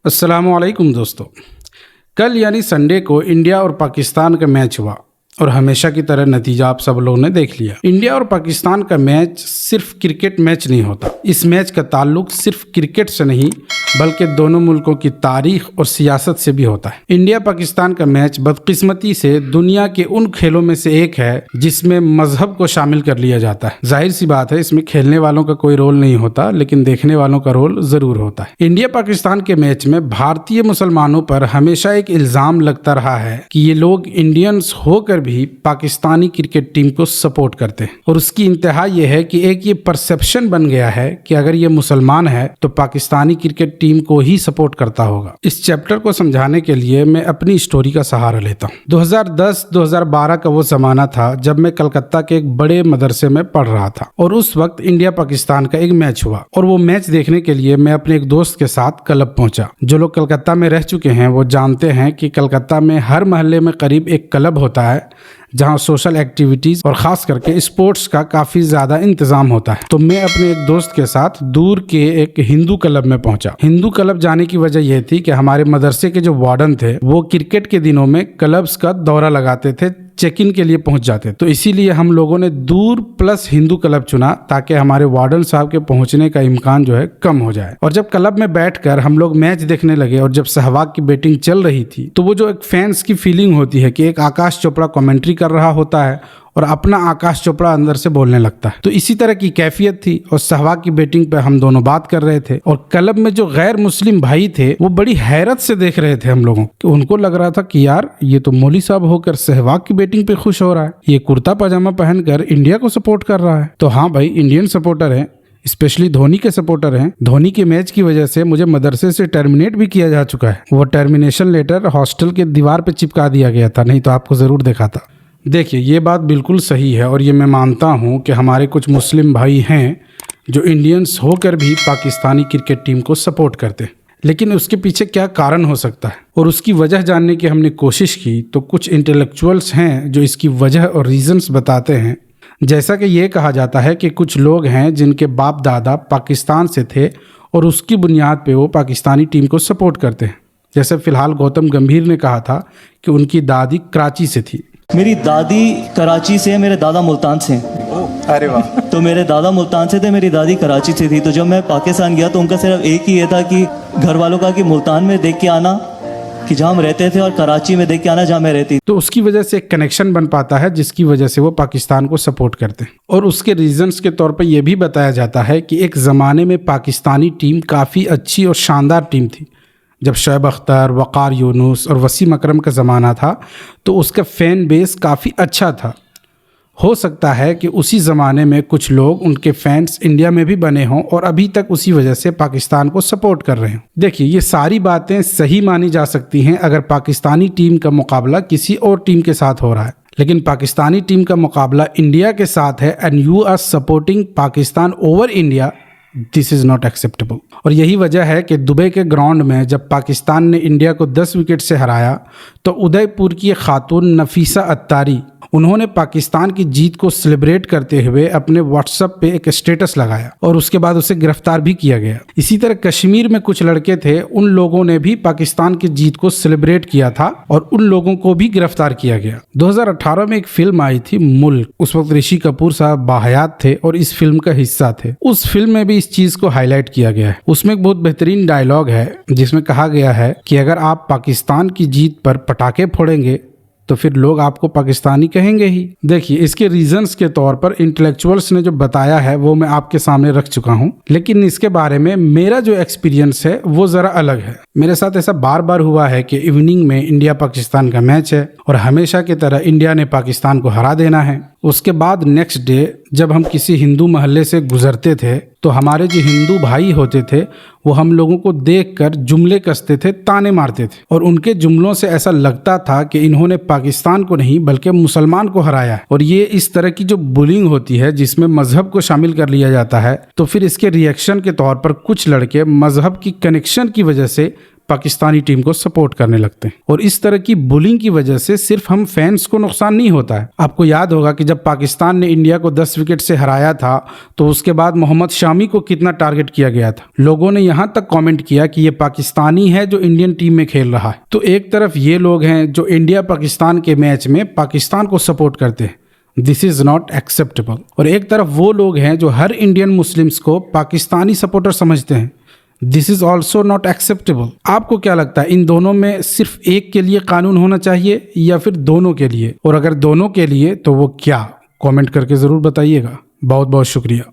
अस्सलामुअलैकुम दोस्तों। कल यानी संडे को इंडिया और पाकिस्तान का मैच हुआ और हमेशा की तरह नतीजा आप सब लोगों ने देख लिया। इंडिया और पाकिस्तान का मैच सिर्फ क्रिकेट मैच नहीं होता। इस मैच का ताल्लुक सिर्फ क्रिकेट से नहीं बल्कि दोनों मुल्कों की तारीख और सियासत से भी होता है। इंडिया पाकिस्तान का मैच बदकिस्मती से दुनिया के उन खेलों में से एक है जिसमें मजहब को शामिल कर लिया जाता है। जाहिर सी बात है, इसमें खेलने वालों का कोई रोल नहीं होता, लेकिन देखने वालों का रोल जरूर होता है। इंडिया पाकिस्तान के मैच में भारतीय मुसलमानों पर हमेशा एक इल्जाम लगता रहा है कि ये लोग इंडियंस होकर भी पाकिस्तानी क्रिकेट टीम को सपोर्ट करते हैं, और उसकी इंतहा यह है कि एक ये परसेप्शन बन गया है कि अगर ये मुसलमान है तो पाकिस्तानी क्रिकेट टीम को ही सपोर्ट करता होगा। इस चैप्टर को समझाने के लिए मैं अपनी स्टोरी का सहारा लेता हूँ। 2010-2012 का वो जमाना था जब मैं कलकत्ता के एक बड़े मदरसे में पढ़ रहा था, और उस वक्त इंडिया पाकिस्तान का एक मैच हुआ, और वो मैच देखने के लिए मैं अपने एक दोस्त के साथ क्लब पहुंचा। जो लोग कलकत्ता में रह चुके हैं वो जानते हैं कि कलकत्ता में हर मोहल्ले में करीब एक क्लब होता है जहां सोशल एक्टिविटीज और खास करके स्पोर्ट्स का काफी ज्यादा इंतजाम होता है। तो मैं अपने एक दोस्त के साथ दूर के एक हिंदू क्लब में पहुंचा। हिंदू क्लब जाने की वजह यह थी कि हमारे मदरसे के जो वार्डन थे वो क्रिकेट के दिनों में क्लब्स का दौरा लगाते थे, चेक इन के लिए पहुंच जाते। तो इसीलिए हम लोगों ने दूर प्लस हिंदू क्लब चुना ताकि हमारे वार्डन साहब के पहुंचने का इम्कान जो है कम हो जाए। और जब क्लब में बैठकर हम लोग मैच देखने लगे और जब सहवाग की बैटिंग चल रही थी तो वो जो एक फैंस की फीलिंग होती है कि एक आकाश चोपड़ा कमेंट्री कर रहा होता है और अपना आकाश चोपड़ा अंदर से बोलने लगता है, तो इसी तरह की कैफियत थी। और सहवाग की बैटिंग पे हम दोनों बात कर रहे थे और क्लब में जो गैर मुस्लिम भाई थे वो बड़ी हैरत से देख रहे थे हम लोगों को। उनको लग रहा था कि यार ये तो मौली साहब होकर सहवाग की बैटिंग पे खुश हो रहा है, ये कुर्ता पजामा पहनकर इंडिया को सपोर्ट कर रहा है। तो हाँ भाई, इंडियन सपोर्टर है, स्पेशली धोनी के सपोर्टर हैं। धोनी के मैच की वजह से मुझे मदरसे से टर्मिनेट भी किया जा चुका है। वो टर्मिनेशन लेटर हॉस्टल के दीवार पे चिपका दिया गया था, नहीं तो आपको जरूर देखा था। देखिए, ये बात बिल्कुल सही है और ये मैं मानता हूँ कि हमारे कुछ मुस्लिम भाई हैं जो इंडियंस होकर भी पाकिस्तानी क्रिकेट टीम को सपोर्ट करते हैं, लेकिन उसके पीछे क्या कारण हो सकता है और उसकी वजह जानने की हमने कोशिश की तो कुछ इंटेलेक्चुअल्स हैं जो इसकी वजह और रीजंस बताते हैं। जैसा कि ये कहा जाता है कि कुछ लोग हैं जिनके बाप दादा पाकिस्तान से थे और उसकी बुनियाद पे वो पाकिस्तानी टीम को सपोर्ट करते हैं। जैसे फिलहाल गौतम गंभीर ने कहा था कि उनकी दादी कराची से थी। मेरी दादी कराची से है, मेरे दादा मुल्तान से हैं। अरे वाह। तो मेरे दादा मुल्तान से थे, मेरी दादी कराची से थी। तो जब मैं पाकिस्तान गया तो उनका सिर्फ एक ही ये था कि घर वालों का कि मुल्तान में देख के आना कि जहाँ हम रहते थे और कराची में देख के आना जहाँ मैं रहती। तो उसकी वजह से एक कनेक्शन बन पाता है जिसकी वजह से वो पाकिस्तान को सपोर्ट करते हैं। और उसके रीजंस के तौर पर यह भी बताया जाता है कि एक ज़माने में पाकिस्तानी टीम काफ़ी अच्छी और शानदार टीम थी। जब शोएब अख्तर, वक़ार यूनुस और वसीम अकरम का ज़माना था तो उसका फ़ैन बेस काफ़ी अच्छा था। हो सकता है कि उसी ज़माने में कुछ लोग उनके फैंस इंडिया में भी बने हों और अभी तक उसी वजह से पाकिस्तान को सपोर्ट कर रहे हों। देखिए, ये सारी बातें सही मानी जा सकती हैं अगर पाकिस्तानी टीम का मुकाबला किसी और टीम के साथ हो रहा है, लेकिन पाकिस्तानी टीम का मुकाबला इंडिया के साथ है and you are supporting Pakistan over India, this is not acceptable. और यही वजह है कि दुबई के ग्राउंड में जब पाकिस्तान ने इंडिया को 10 विकेट से हराया तो उदयपुर की खातून नफीसा अत्तारी, उन्होंने पाकिस्तान की जीत को सेलिब्रेट करते हुए अपने व्हाट्सएप पे एक स्टेटस लगाया और उसके बाद उसे गिरफ्तार भी किया गया। इसी तरह कश्मीर में कुछ लड़के थे, उन लोगों ने भी पाकिस्तान की जीत को सेलिब्रेट किया था और उन लोगों को भी गिरफ्तार किया गया। 2018 में एक फिल्म आई थी मुल्क, उस वक्त ऋषि कपूर साहब बाहयात थे और इस फिल्म का हिस्सा थे। उस फिल्म में भी इस चीज को हाईलाइट किया गया है। उसमें एक बहुत बेहतरीन डायलॉग है जिसमें कहा गया है कि अगर आप पाकिस्तान की जीत पर पटाखे फोड़ेंगे तो फिर लोग आपको पाकिस्तानी कहेंगे ही। देखिए, इसके रीजंस के तौर पर इंटेलेक्चुअल्स ने जो बताया है वो मैं आपके सामने रख चुका हूँ, लेकिन इसके बारे में मेरा जो एक्सपीरियंस है वो ज़रा अलग है। मेरे साथ ऐसा बार बार हुआ है कि इवनिंग में इंडिया पाकिस्तान का मैच है और हमेशा की तरह इंडिया ने पाकिस्तान को हरा देना है। उसके बाद नेक्स्ट डे जब हम किसी हिंदू महल्ले से गुजरते थे तो हमारे जो हिंदू भाई होते थे वो हम लोगों को देखकर जुमले कसते थे, ताने मारते थे, और उनके जुमलों से ऐसा लगता था कि इन्होंने पाकिस्तान को नहीं बल्कि मुसलमान को हराया है। और ये इस तरह की जो बुलिंग होती है जिसमें मजहब को शामिल कर लिया जाता है, तो फिर इसके रिएक्शन के तौर पर कुछ लड़के मजहब की कनेक्शन की वजह से पाकिस्तानी टीम को सपोर्ट करने लगते हैं। और इस तरह की बुलिंग की वजह से सिर्फ हम फैंस को नुकसान नहीं होता है। आपको याद होगा कि जब पाकिस्तान ने इंडिया को 10 विकेट से हराया था तो उसके बाद मोहम्मद शामी को कितना टारगेट किया गया था। लोगों ने यहाँ तक कमेंट किया कि ये पाकिस्तानी है जो इंडियन टीम में खेल रहा है। तो एक तरफ ये लोग हैं जो इंडिया पाकिस्तान के मैच में पाकिस्तान को सपोर्ट करते हैं, दिस इज़ नॉट एक्सेप्टेबल। और एक तरफ वो लोग हैं जो हर इंडियन मुस्लिम्स को पाकिस्तानी सपोर्टर समझते हैं, this is also not acceptable. आपको क्या लगता है, इन दोनों में सिर्फ एक के लिए कानून होना चाहिए या फिर दोनों के लिए? और अगर दोनों के लिए तो वो क्या? कमेंट करके ज़रूर बताइएगा। बहुत बहुत शुक्रिया।